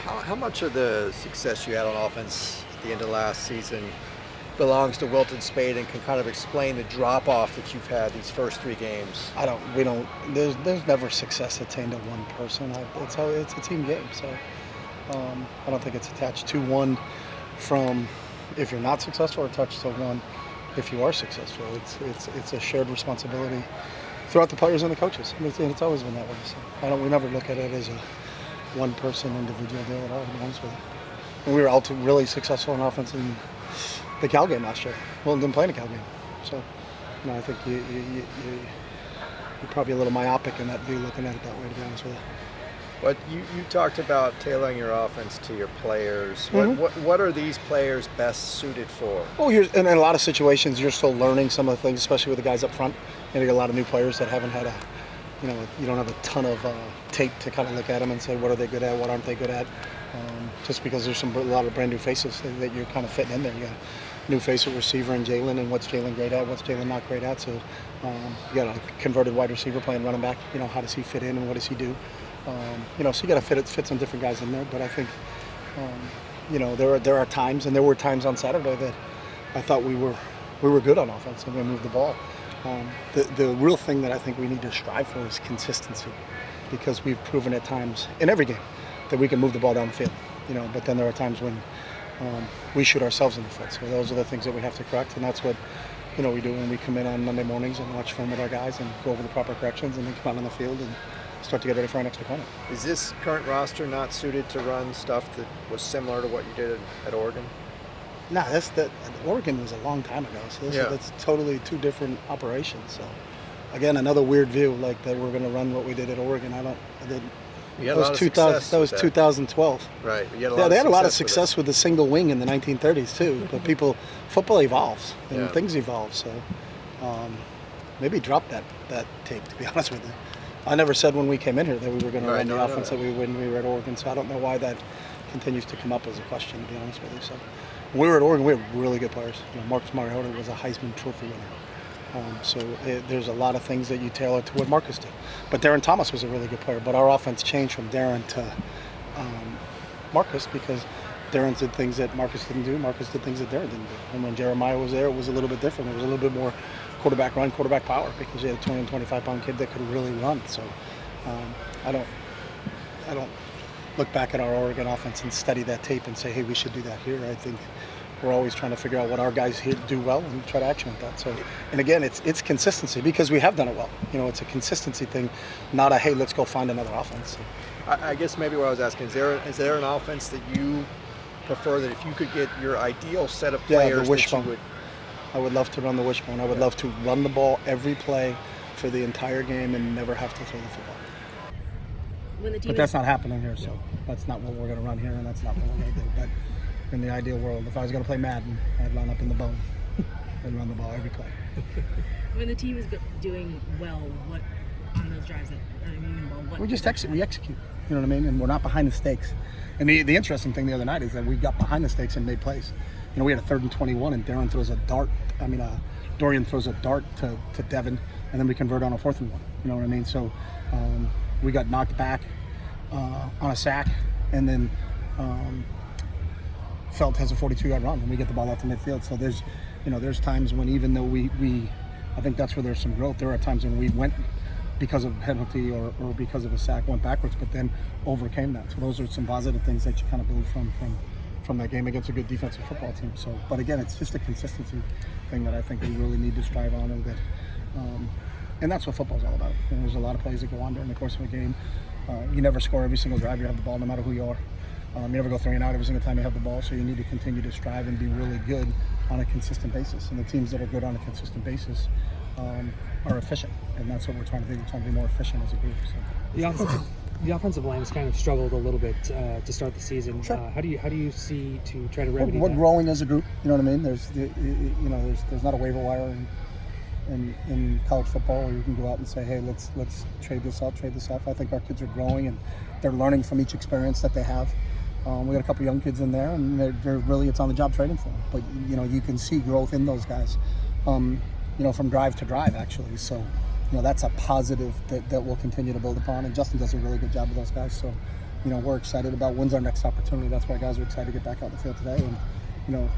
How much of the success you had on offense at the end of last season belongs to Wilton Spade and can kind of explain the drop off that you've had these first 3 games? There's never success attained to one person. It's a team game. So I don't think it's attached to one from if you're not successful or attached to one if you are successful. It's a shared responsibility throughout the players and the coaches. And it's always been that way. So we never look at it as a one person individual deal at all, to be honest with you. And we were all really successful in offense in the Cal game last year. Well, didn't play in a Cal game. So, I think you're probably a little myopic in that view, looking at it that way, to be honest with you. But you talked about tailoring your offense to your players. Mm-hmm. What are these players best suited for? Well, in a lot of situations, you're still learning some of the things, especially with the guys up front. You get a lot of new players that haven't had you don't have a ton of tape to kind of look at them and say, what are they good at, what aren't they good at? Just because there's a lot of brand new faces that you're kind of fitting in there. You got a new face at receiver in Jalen, and what's Jalen great at, what's Jalen not great at. So you got a converted wide receiver playing running back. How does he fit in and what does he do? So you got to fit some different guys in there. But I think, there are times, and there were times on Saturday that I thought we were good on offense and we moved the ball. The real thing that I think we need to strive for is consistency, because we've proven at times in every game that we can move the ball down the field. But then there are times when we shoot ourselves in the foot. So those are the things that we have to correct, and that's what we do when we come in on Monday mornings and watch film with our guys and go over the proper corrections and then come out on the field and start to get ready for our next opponent. Is this current roster not suited to run stuff that was similar to what you did at Oregon? No, Oregon was a long time ago, so that's totally two different operations. So, again, another weird view, like that we're going to run what we did at Oregon. That was 2012. Right. They had a lot of success with the single wing in the 1930s too. But football evolves and things evolve. So maybe drop that tape, to be honest with you. I never said when we came in here that we were going to run the offense that we when we were at Oregon. So I don't know why that continues to come up as a question, to be honest with you. So when we were at Oregon, we had really good players. Marcus Mariota was a Heisman Trophy winner. There's a lot of things that you tailor to what Marcus did. But Darren Thomas was a really good player. But our offense changed from Darren to Marcus, because Darren did things that Marcus didn't do. Marcus did things that Darren didn't do. And when Jeremiah was there, it was a little bit different. It was a little bit more quarterback run, quarterback power, because you had a 20 and 25-pound kid that could really run. So I don't look back at our Oregon offense and study that tape and say, hey, we should do that here. I think we're always trying to figure out what our guys here do well and try to action with that. So, and again, it's consistency, because we have done it well. It's a consistency thing, not a, hey, let's go find another offense. So, I guess maybe what I was asking, is there an offense that you prefer, that if you could get your ideal set of players, the wishbone. I would love to run the wishbone. I would love to run the ball every play for the entire game and never have to throw the football. But that's not happening here, so that's not what we're going to run here, and that's not what we're going to do. But in the ideal world, if I was going to play Madden, I'd line up in the bone and run the ball every play. When the team is doing well, what on those drives that are moving the ball? We just execute. You know what I mean? And we're not behind the stakes. And the interesting thing the other night is that we got behind the stakes and made plays. We had a 3rd and 21, and Dorian throws a dart to Devin, and then we convert on a 4th and 1. You know what I mean? So we got knocked back on a sack, and then Felt has a 42-yard run, and we get the ball out to midfield. So there's times when, even though I think that's where there's some growth. There are times when we went because of a penalty or because of a sack, went backwards, but then overcame that. So those are some positive things that you kind of build from that game against a good defensive football team. So, but again, it's just a consistency thing that I think we really need to strive on, and that's what football's all about. There's a lot of plays that go on during the course of a game. You never score every single drive you have the ball, no matter who you are. You never go 3 and out every single time you have the ball, so you need to continue to strive and be really good on a consistent basis. And the teams that are good on a consistent basis are efficient, and that's what we're trying to do. We're trying to be more efficient as a group. So. The offensive line has kind of struggled a little bit to start the season. Sure. How do you see to try to remedy we're that? growing as a group. You know what I mean? There's not a waiver wire in college football where you can go out and say, hey, let's trade this off. I think our kids are growing and they're learning from each experience that they have. We got a couple young kids in there, and they're really, it's on the job training for them. But you can see growth in those guys, from drive to drive actually. So. That's a positive that we'll continue to build upon, and Justin does a really good job with those guys. So we're excited about when's our next opportunity. That's why guys are excited to get back out in the field today. And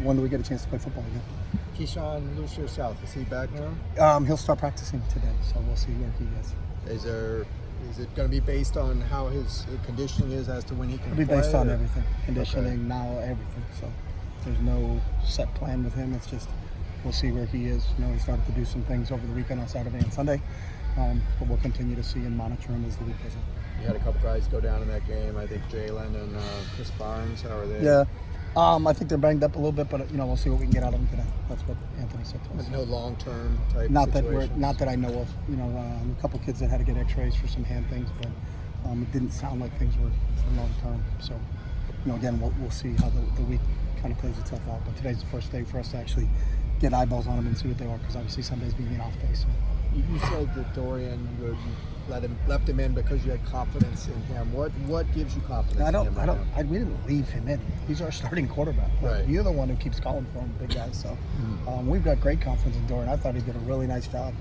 when do we get a chance to play football again? Keyshawn Lucier South, is he back now? He'll start practicing today, so we'll see where he is. Is it going to be based on how his conditioning is as to when he can It'll be play? based on everything, conditioning, Okay. now, everything. So there's no set plan with him. It's just we'll see where he is. He started to do some things over the weekend on Saturday and Sunday, but we'll continue to see and monitor him as the week goes on. You had a couple guys go down in that game. I think Jalen and Chris Barnes. How are they? Yeah. I think they're banged up a little bit, but we'll see what we can get out of them today. That's what Anthony said to us. No long-term type Not situations? that I know of. A couple kids that had to get X-rays for some hand things, but it didn't sound like things were long term. So, again, we'll see how the week kind of plays itself out. But today's the first day for us to actually get eyeballs on them and see what they are, because obviously Sunday's being an off day. So. You said that Dorian, you left him in because you had confidence in him. What gives you confidence in him? We didn't leave him in. He's our starting quarterback. Right. You're the one who keeps calling for him, big guy. So we've got great confidence in Dorian. I thought he did a really nice job.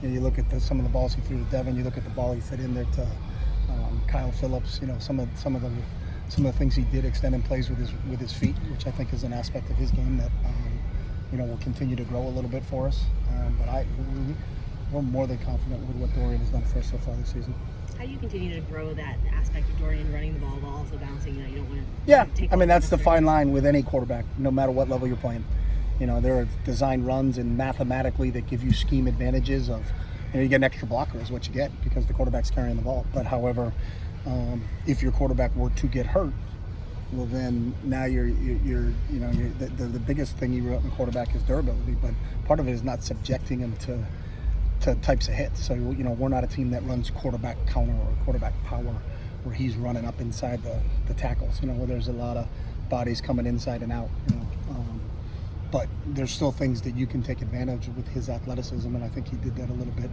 You look at some of the balls he threw to Devin. You look at the ball he fit in there to Kyle Phillips. Some of the things he did extending plays with his feet, which I think is an aspect of his game that will continue to grow a little bit for us. But we're more than confident with what Dorian has done for us so far this season. How do you continue to grow that aspect of Dorian running the ball while also bouncing? You don't want to. Yeah, take that's the fine line with any quarterback, no matter what level you're playing. There are designed runs and mathematically that give you scheme advantages of, you get an extra blocker is what you get because the quarterback's carrying the ball. But however, if your quarterback were to get hurt, well then now the biggest thing you wrote in the quarterback is durability. But part of it is not subjecting him to types of hits. So we're not a team that runs quarterback counter or quarterback power where he's running up inside the tackles. Where there's a lot of bodies coming inside and out. But there's still things that you can take advantage of with his athleticism, and I think he did that a little bit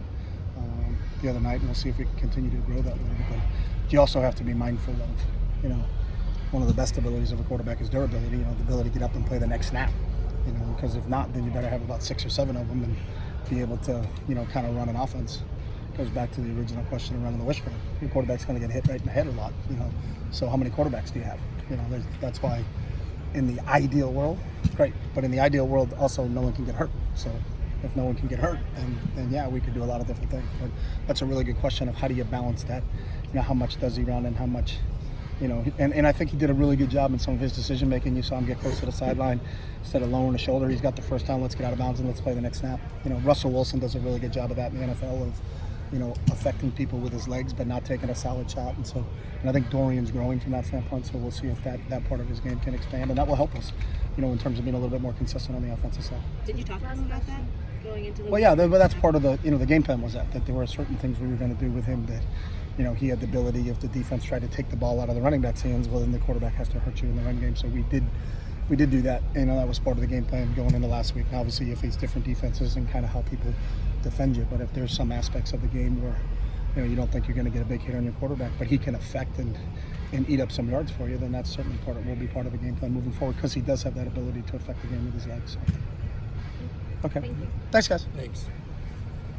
the other night, and we'll see if we can continue to grow that a little bit. But you also have to be mindful of, one of the best abilities of a quarterback is durability, the ability to get up and play the next snap, because if not, then you better have about 6 or 7 of them and be able to, kind of run an offense. Goes back to the original question around the wishbone. Your quarterback's going to get hit right in the head a lot, so how many quarterbacks do you have? That's why in the ideal world, great, but in the ideal world also no one can get hurt. So if no one can get hurt, then yeah, we could do a lot of different things. But that's a really good question of how do you balance that? How much does he run and how much, and I think he did a really good job in some of his decision making. You saw him get close to the sideline instead of lowering the shoulder. He's got the first down, let's get out of bounds and let's play the next snap. Russell Wilson does a really good job of that in the NFL of, affecting people with his legs but not taking a solid shot. And I think Dorian's growing from that standpoint, so we'll see if that part of his game can expand, and that will help us, in terms of being a little bit more consistent on the offensive side. Did you talk to us about that going into the Well, yeah, but that's part of the, the game plan was that there were certain things we were going to do with him that, he had the ability, if the defense tried to take the ball out of the running back's hands, well, then the quarterback has to hurt you in the run game. So we did do that. That was part of the game plan going into last week. Obviously, you face different defenses and kind of how people defend you. But if there's some aspects of the game where, you don't think you're going to get a big hit on your quarterback, but he can affect and eat up some yards for you, then that's certainly will be part of the game plan moving forward because he does have that ability to affect the game with his legs. So. Okay. Thank you. Thanks, guys. Thanks.